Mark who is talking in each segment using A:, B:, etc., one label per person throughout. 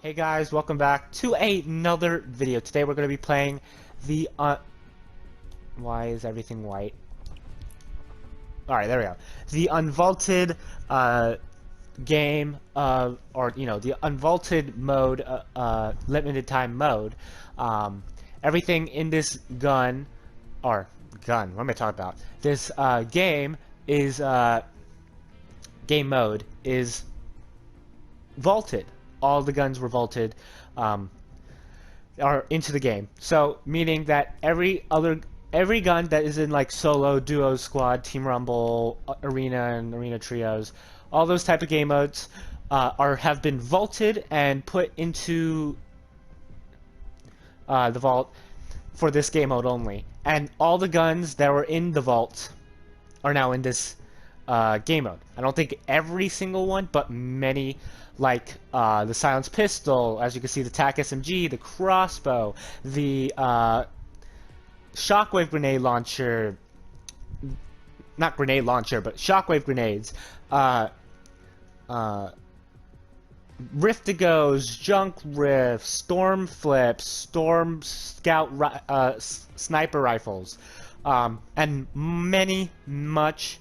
A: Hey guys, welcome back to another video. Today we're going to be playing the why is everything white? Alright, there we go. The Unvaulted game or you know, the Unvaulted mode, limited time mode. Everything in this what am I talking about? This game is game mode is vaulted. All the guns were vaulted, are into the game. So meaning that every gun that is in like solo, duo, squad, team rumble, arena, and arena trios, all those type of game modes have been vaulted and put into the vault for this game mode only. And all the guns that were in the vault are now in this game mode. I don't think every single one, but many, like the silenced pistol, as you can see, the TAC SMG, the crossbow, the shockwave grenade launcher, not grenade launcher, but shockwave grenades, Rift-to-goes, junk rifts, storm flips, storm scout sniper rifles, and many much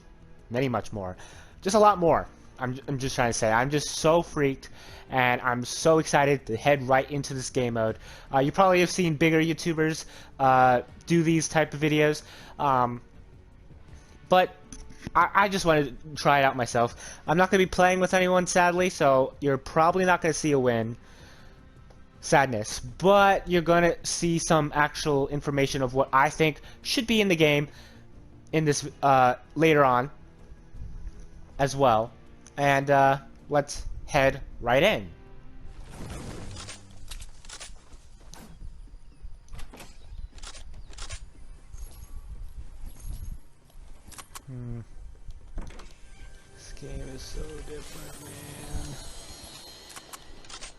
A: more. Just a lot more. I'm just trying to say, I'm just so freaked, and I'm so excited to head right into this game mode. You probably have seen bigger YouTubers do these type of videos, but I just wanted to try it out myself. I'm not going to be playing with anyone, sadly, so you're probably not going to see a win. Sadness. But you're going to see some actual information of what I think should be in the game in this later on as well. And let's head right in. This game is so different, man.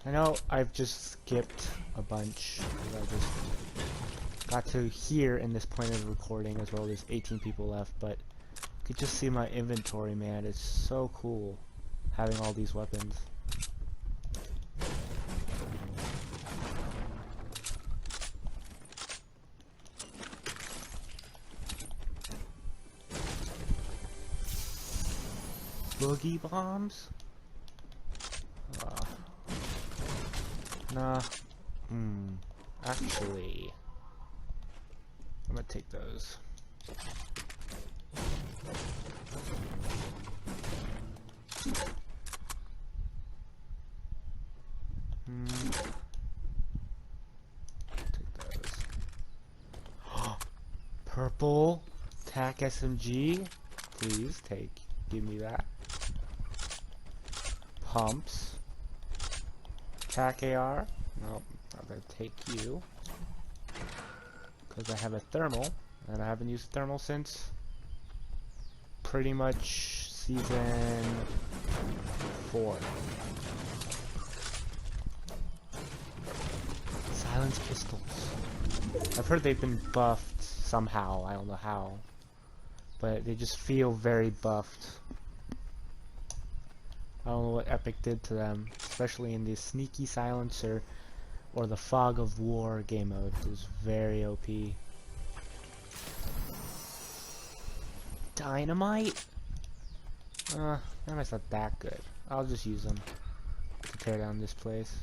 A: I know I've just skipped a bunch. I just got to here in this point of the recording as well. There's 18 people left, but you could just see my inventory, man. It's so cool having all these weapons. Boogie bombs? Nah. Actually, I'm gonna take those. Take those. Purple TAC SMG. Please give me that. Pumps. TAC AR. Nope, I'm gonna take you. Because I have a thermal, and I haven't used thermal since pretty much season 4. Silenced pistols. I've heard they've been buffed somehow. I don't know how, but they just feel very buffed. I don't know what Epic did to them, especially in the sneaky silencer or the fog of war game mode. It was very OP. Dynamite? Dynamite's not that good. I'll just use them to tear down this place.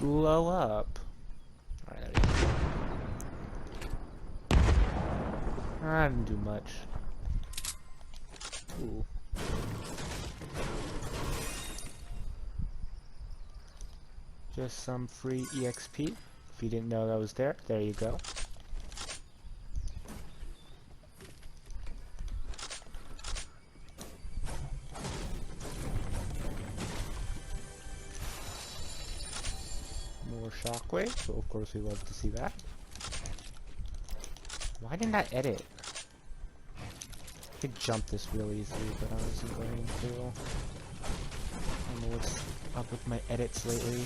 A: Blow up. Alright, there we go. I didn't do much. Ooh. Just some free EXP. If you didn't know that was there, there you go. More shockwave, so of course we love to see that. Why didn't I edit? I could jump this real easily, but I wasn't going to. I don't know what's up with my edits lately.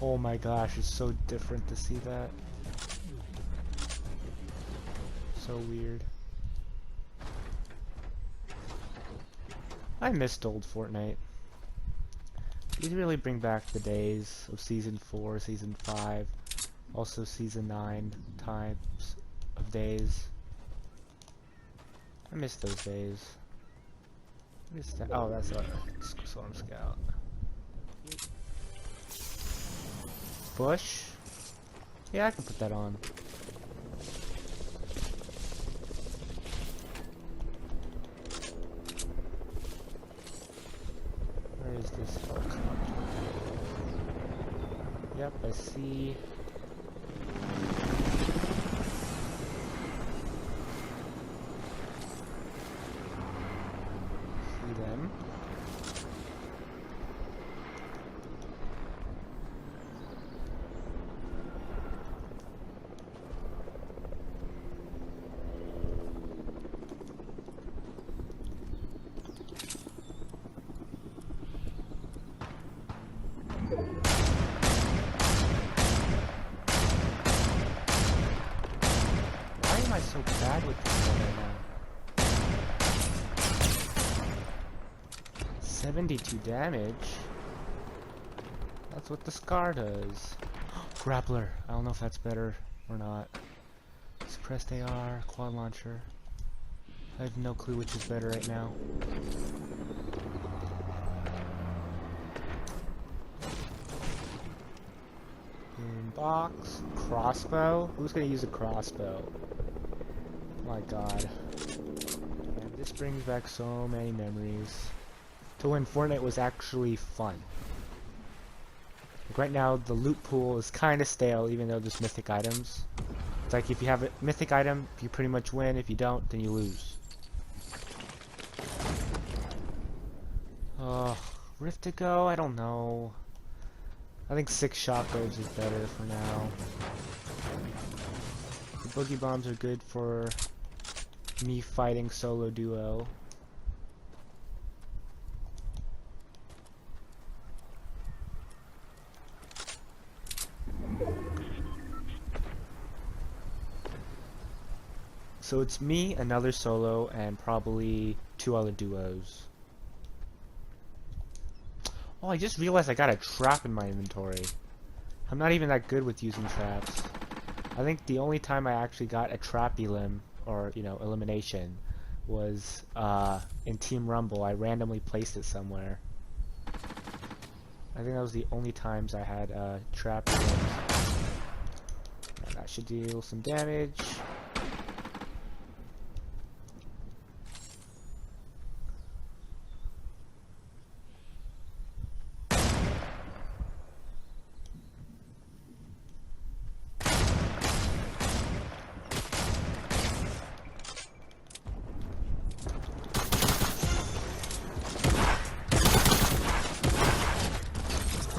A: Oh my gosh, it's so different to see that. So weird. I missed old Fortnite. These really bring back the days of Season 4, Season 5, also Season 9 types of days. I miss those days. What is that? Oh, that's a Storm Scout. Bush? Yeah, I can put that on. Where is this helicopter? Yep, I see. See them. Why am I so bad with this one right now? 72 damage? That's what the Scar does. Grappler. I don't know if that's better or not. Suppressed AR, quad launcher. I have no clue which is better right now. Box, crossbow. Who's gonna use a crossbow? My God. And this brings back so many memories to when Fortnite was actually fun. Like right now, the loot pool is kind of stale, even though there's mythic items. It's like if you have a mythic item, you pretty much win. If you don't, then you lose. Rift to go? I don't know. I think 6 shotguns is better for now. The boogie bombs are good for me fighting solo duo. So it's me, another solo, and probably 2 other duos. Oh, I just realized I got a trap in my inventory. I'm not even that good with using traps. I think the only time I actually got a trap elim, or, you know, elimination, was in Team Rumble. I randomly placed it somewhere. I think that was the only times I had trap elims. And that should deal some damage.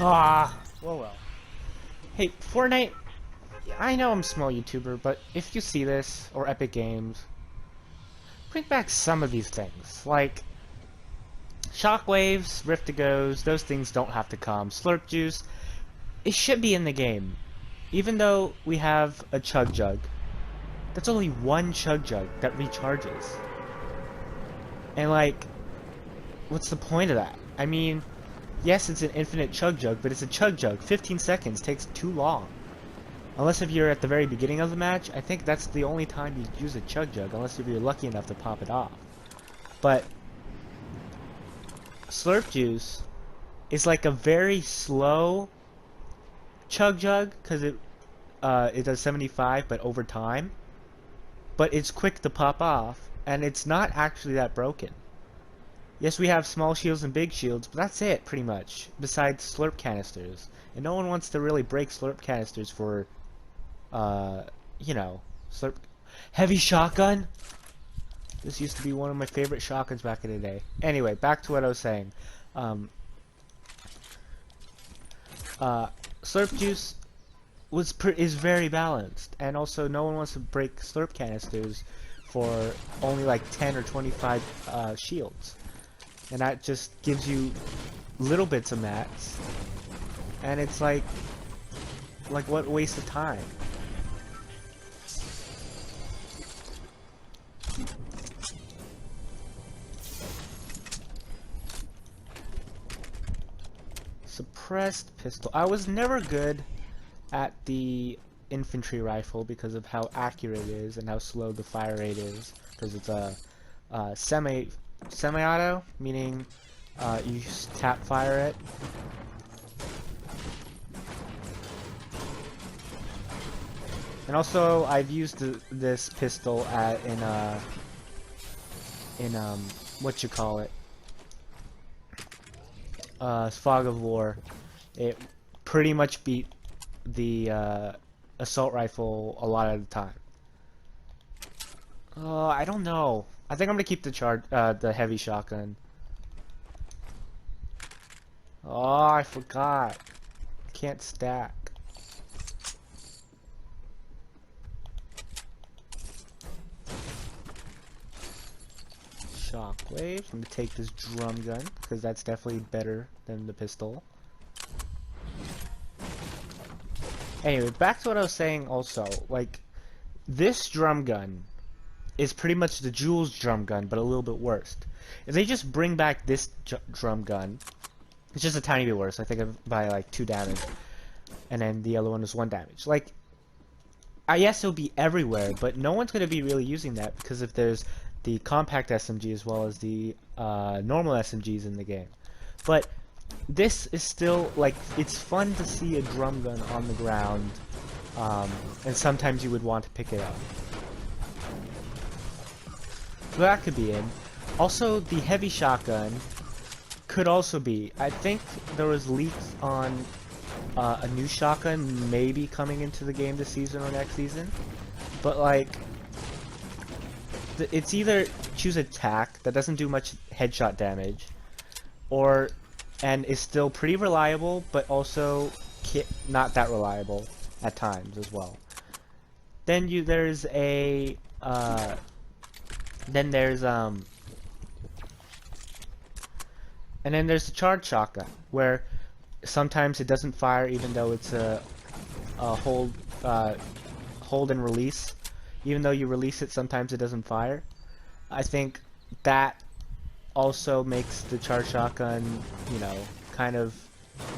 A: Ah, well. Hey, Fortnite, I know I'm a small YouTuber, but if you see this, or Epic Games, bring back some of these things. Like, shockwaves, rift-to-goes, those things don't have to come. Slurp juice, it should be in the game. Even though we have a chug jug, that's only one chug jug that recharges. And like, what's the point of that? I mean, yes, it's an infinite chug jug, but it's a chug jug. 15 seconds takes too long. Unless if you're at the very beginning of the match, I think that's the only time you use a chug jug, unless if you're lucky enough to pop it off. But slurp juice is like a very slow chug jug, because it does 75, but over time. But it's quick to pop off, and it's not actually that broken. Yes, we have small shields and big shields, but that's it, pretty much, besides slurp canisters. And no one wants to really break slurp canisters for, you know, slurp... Heavy shotgun? This used to be one of my favorite shotguns back in the day. Anyway, back to what I was saying. Slurp juice is very balanced, and also no one wants to break slurp canisters for only like 10 or 25 shields. And that just gives you little bits of mats, and it's like, like, what waste of time. Suppressed pistol. I was never good at the infantry rifle because of how accurate it is and how slow the fire rate is, because it's a semi-auto, meaning you just tap fire it. And also, I've used this pistol in what you call it, Fog of War. It pretty much beat the assault rifle a lot of the time. I don't know. I think I'm gonna keep the heavy shotgun. Oh, I forgot. Can't stack. Shockwave. I'm gonna take this drum gun because that's definitely better than the pistol. Anyway, back to what I was saying. Also, like, this drum gun is pretty much the Jules drum gun, but a little bit worse. If they just bring back this drum gun, it's just a tiny bit worse. I think by like 2 damage, and then the other one is 1 damage. Like, yes, it'll be everywhere, but no one's gonna be really using that because if there's the compact SMG as well as the normal SMGs in the game. But this is still, like, it's fun to see a drum gun on the ground, and sometimes you would want to pick it up. So that could be in. Also, the heavy shotgun could also be. I think there was leaks on a new shotgun maybe coming into the game this season or next season, but like, it's either choose attack that doesn't do much headshot damage, and is still pretty reliable, but also not that reliable at times as well. Then there's the charge shotgun, where sometimes it doesn't fire even though it's a hold and release. Even though you release it, sometimes it doesn't fire. I think that also makes the charge shotgun, you know, kind of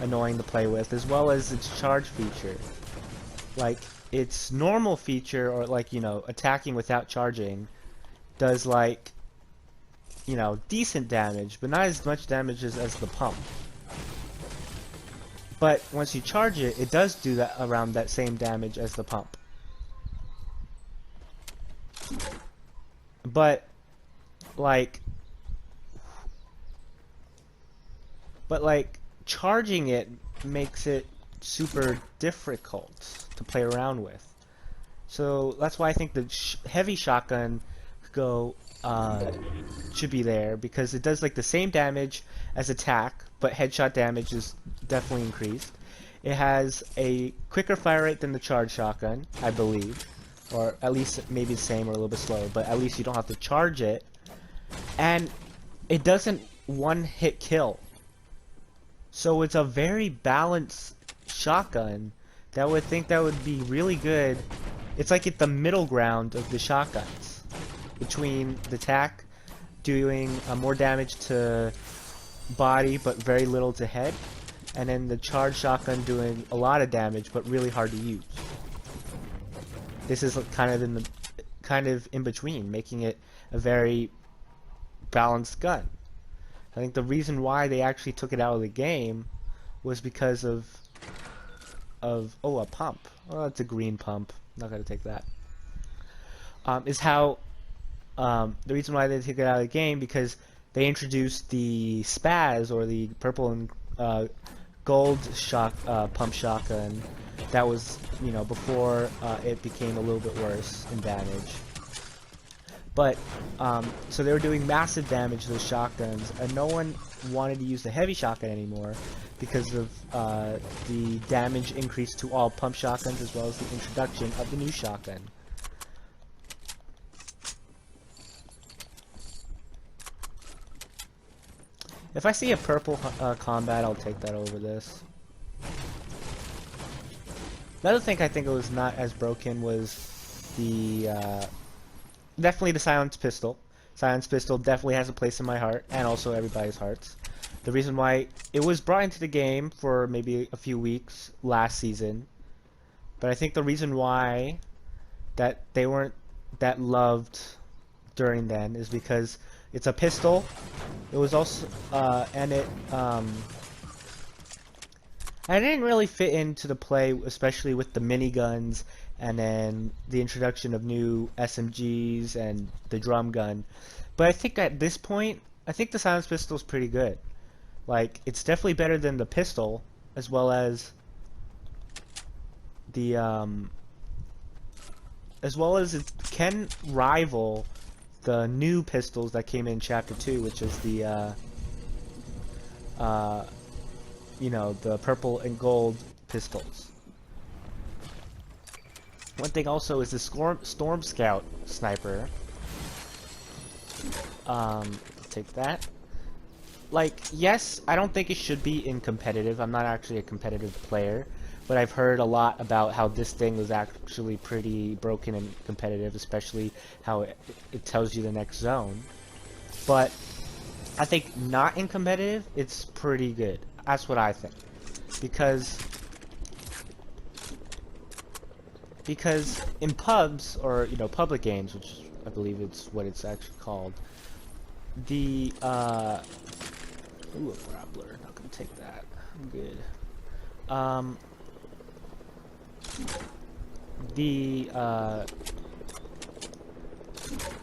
A: annoying to play with, as well as its charge feature. Like, its normal feature, or like, you know, attacking without charging, does like, you know, decent damage, but not as much damage as the pump. But once you charge it, it does do that around that same damage as the pump. But charging it makes it super difficult to play around with. So that's why I think the heavy shotgun should be there, because it does like the same damage as attack, but headshot damage is definitely increased. It has a quicker fire rate than the charge shotgun, I believe. Or at least maybe the same or a little bit slower, but at least you don't have to charge it. And it doesn't one-hit kill. So it's a very balanced shotgun that would be really good. It's like at the middle ground of the shotguns, between the attack doing more damage to body but very little to head, and then the charge shotgun doing a lot of damage but really hard to use. This is kind of in between, making it a very balanced gun. I think the reason why they actually took it out of the game was because of a pump. Oh, it's a green pump. Not gonna take that. The reason why they took it out of the game, because they introduced the spaz, or the purple and gold pump shotgun. That was, you know, before it became a little bit worse in damage. But, so they were doing massive damage to the shotguns, and no one wanted to use the heavy shotgun anymore because of the damage increase to all pump shotguns, as well as the introduction of the new shotgun. If I see a purple combat, I'll take that over this. Another thing I think it was not as broken was the definitely the silenced pistol. Silenced pistol definitely has a place in my heart and also everybody's hearts. The reason why it was brought into the game for maybe a few weeks last season, but I think the reason why that they weren't that loved during then is because it's a pistol. It was also and it didn't really fit into the play, especially with the miniguns and then the introduction of new SMGs and the drum gun. But I think at this point, I think the silenced pistol is pretty good. Like, it's definitely better than the pistol, as well as the it can rival the new pistols that came in Chapter 2, which is the you know, the purple and gold pistols. One thing also is the Storm Scout sniper. Take that. Like, yes, I don't think it should be in competitive. I'm not actually a competitive player, but I've heard a lot about how this thing was actually pretty broken and competitive, especially how it tells you the next zone. But I think not in competitive, it's pretty good. That's what I think. Because in pubs, or, you know, public games, which I believe it's what it's actually called, the ooh, a grappler, not gonna take that. I'm good.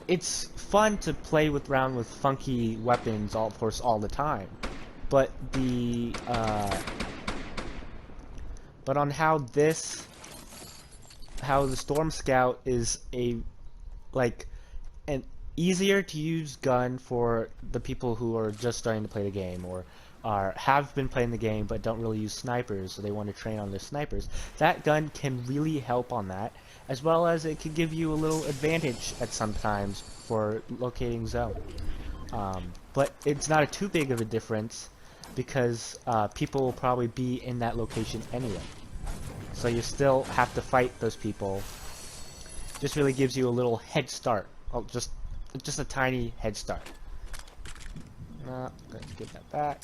A: It's fun to play around with funky weapons, of course, all the time. But but on how the Storm Scout is an easier to use gun for the people who are just starting to play the game, or have been playing the game but don't really use snipers, so they want to train on their snipers. That gun can really help on that, as well as it could give you a little advantage at sometimes for locating zone. But it's not too big of a difference, because people will probably be in that location anyway. So you still have to fight those people. Just really gives you a little head start. Oh, just a tiny head start. Let's get that back.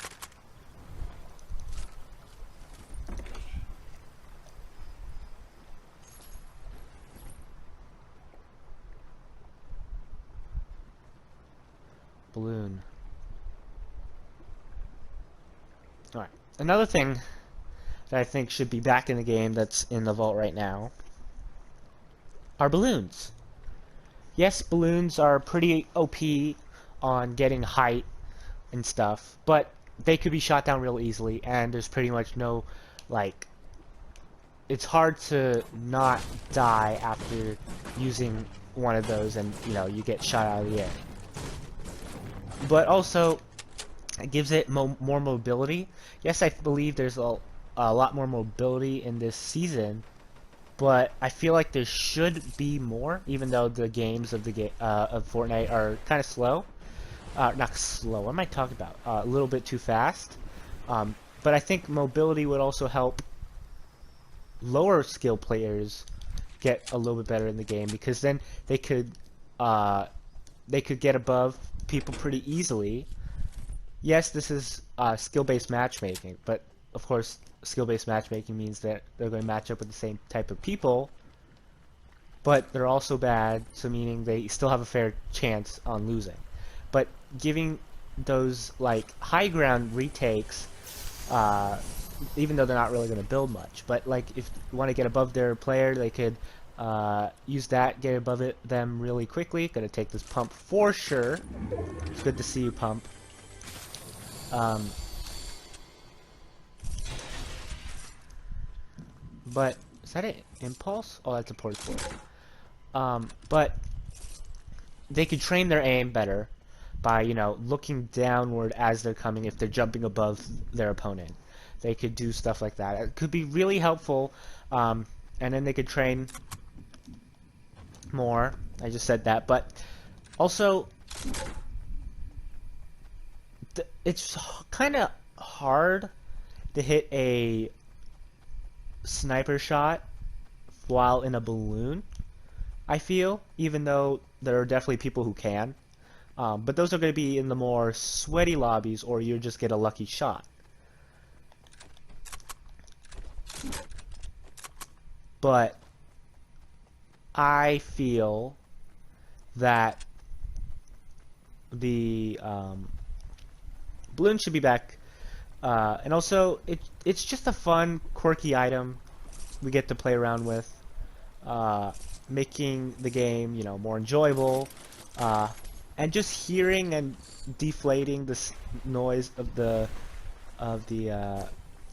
A: Balloon. Alright. Another thing that I think should be back in the game that's in the vault right now are balloons. Yes, balloons are pretty OP on getting height and stuff, but they could be shot down real easily, and there's pretty much no, like, it's hard to not die after using one of those, and, you know, you get shot out of the air. But also, it gives it more mobility. Yes, I believe there's a lot more mobility in this season, but I feel like there should be more, even though the games of of Fortnite are kind of slow. Not slow, what am I talking about? A little bit too fast. But I think mobility would also help lower skill players get a little bit better in the game, because then they could get above people pretty easily. Yes, this is skill-based matchmaking, but of course skill-based matchmaking means that they're going to match up with the same type of people, but they're also bad, so meaning they still have a fair chance on losing. But giving those, like, high ground retakes, even though they're not really going to build much, but like if you want to get above their player, they could use that, get above them really quickly. Gonna take this pump for sure. It's good to see you, pump. But is that an impulse? Oh, that's a port for. But they could train their aim better by, you know, looking downward as they're coming. If they're jumping above their opponent, they could do stuff like that. It could be really helpful. And then they could train more. I just said that, but also it's kind of hard to hit a sniper shot while in a balloon, I feel, even though there are definitely people who can. But those are going to be in the more sweaty lobbies, or you just get a lucky shot. But I feel that the balloon should be back, and also it's just a fun, quirky item we get to play around with, making the game, you know, more enjoyable, and just hearing and deflating the noise of the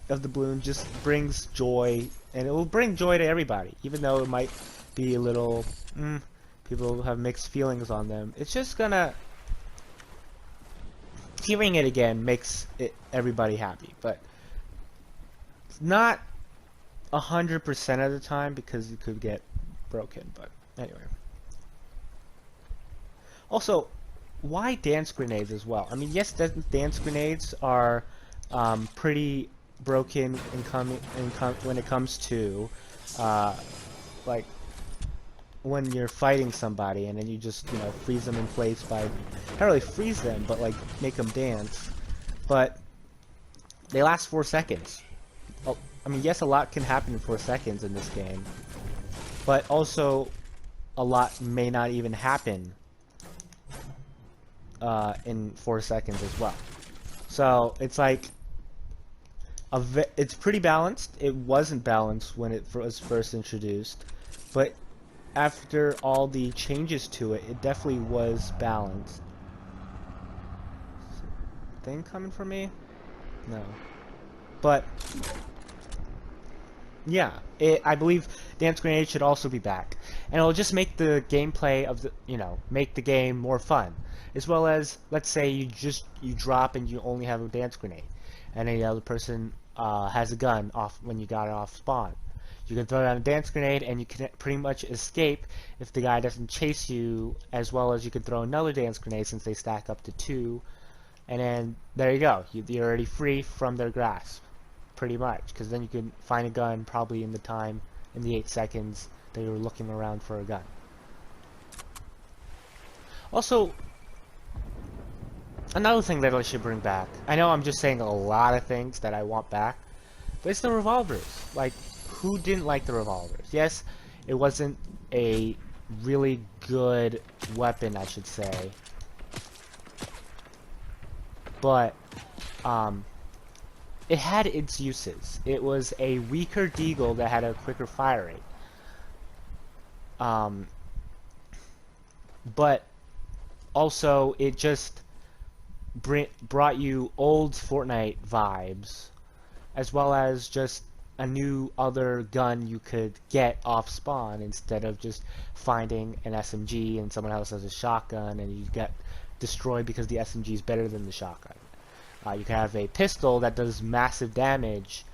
A: balloon just brings joy, and it will bring joy to everybody, even though it might be a little people have mixed feelings on them. It's just gonna, hearing it again makes everybody happy, but it's not 100% of the time because it could get broken. But anyway, also, why dance grenades as well? I mean, yes, dance grenades are pretty broken when it comes to like when you're fighting somebody and then you just, you know, freeze them in place by, not really freeze them, but like make them dance. But they last 4 seconds. Oh, I mean, yes, a lot can happen in 4 seconds in this game, but also a lot may not even happen in 4 seconds as well. So it's like it's pretty balanced. It wasn't balanced when it was first introduced, but after all the changes to it, it definitely was balanced. Thing coming for me? No. But yeah, I believe dance grenade should also be back, and it'll just make the gameplay of the, you know, make the game more fun, as well as, let's say you drop and you only have a dance grenade, and the other person has a gun off when you got it off spawn. You can throw down a dance grenade and you can pretty much escape if the guy doesn't chase you, as well as you can throw another dance grenade since they stack up to 2, and then there you go. You're already free from their grasp, pretty much, because then you can find a gun probably in the 8 seconds that you're looking around for a gun. Also, another thing that I should bring back, I know I'm just saying a lot of things that I want back, but it's the revolvers. Like, who didn't like the revolvers? Yes, it wasn't a really good weapon, I should say, but it had its uses. It was a weaker deagle that had a quicker fire rate, but also it just brought you old Fortnite vibes, as well as just a new other gun you could get off spawn instead of just finding an SMG and someone else has a shotgun and you get destroyed because the SMG is better than the shotgun. You can have a pistol that does massive damage,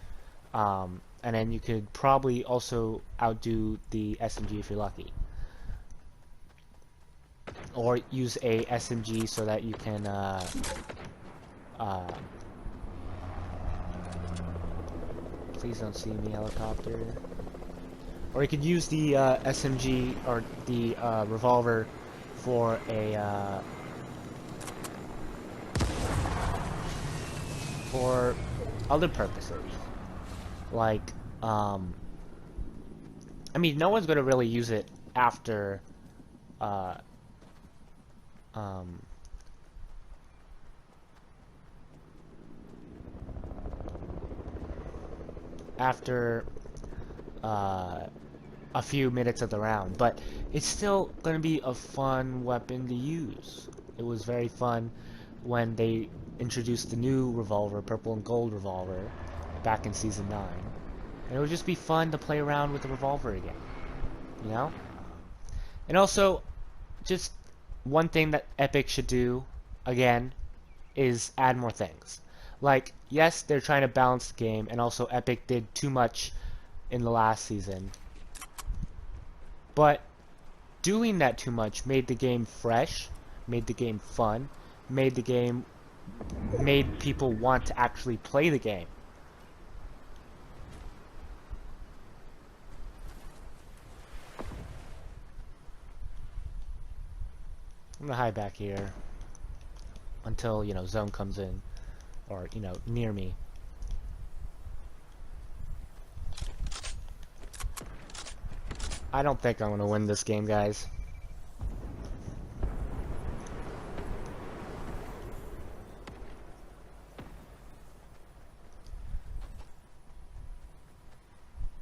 A: and then you could probably also outdo the SMG if you're lucky. Or use a SMG so that you can please don't see me, helicopter. Or you could use the SMG or the revolver for a for other purposes. Like, I mean, no one's gonna really use it after after a few minutes of the round, but it's still going to be a fun weapon to use. It was very fun when they introduced the new revolver, purple and gold revolver, back in Season 9. And it would just be fun to play around with the revolver again, you know? And also, just one thing that Epic should do, again, is add more things. Like, yes, they're trying to balance the game, and also Epic did too much in the last season. But doing that too much made the game fresh, made the game fun, made people want to actually play the game. I'm gonna hide back here until, you know, zone comes in, or, you know, near me. I don't think I'm gonna win this game, guys.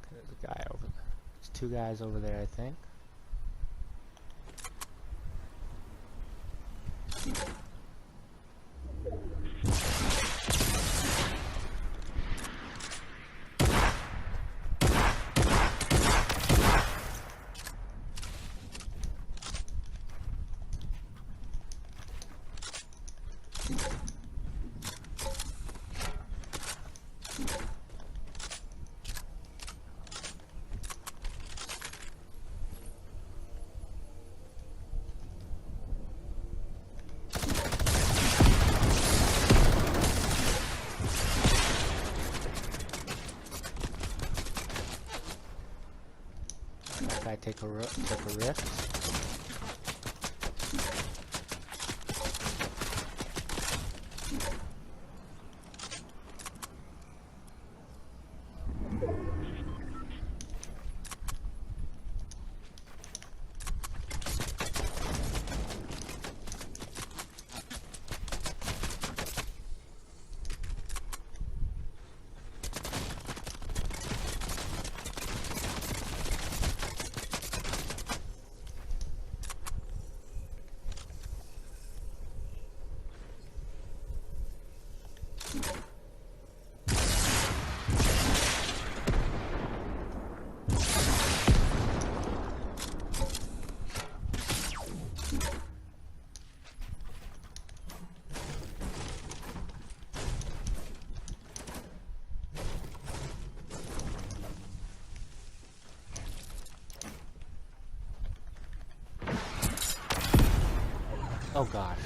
A: There's a guy over there. There's two guys over there, I think. Guy took a rift. Oh gosh.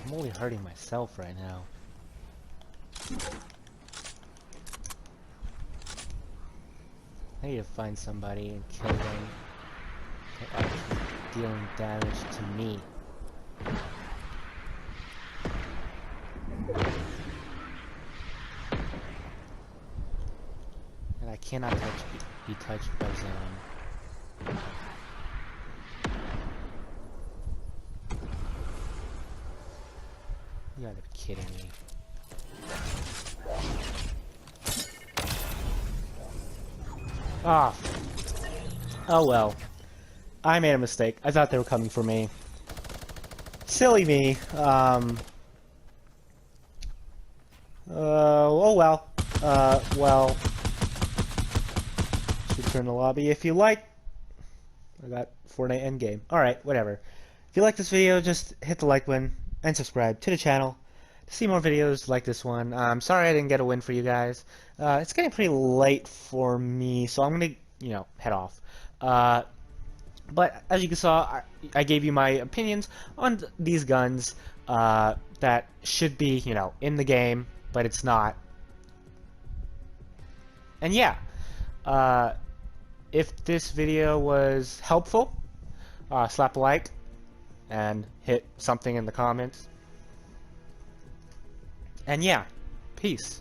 A: I'm only hurting myself right now. I need to find somebody and kill them. They are dealing damage to me. And I cannot be touched by zone. You gotta be kidding me. Ah. Oh well. I made a mistake. I thought they were coming for me. Silly me. Oh well. Well. Return the lobby if you like. I got Fortnite endgame. Alright, whatever. If you like this video, just hit the like button and subscribe to the channel to see more videos like this one. I'm sorry I didn't get a win for you guys. It's getting pretty late for me, so I'm gonna, you know, head off. But as you saw, I gave you my opinions on these guns that should be, you know, in the game, but it's not. And yeah, if this video was helpful, slap a like and hit something in the comments. And yeah, peace.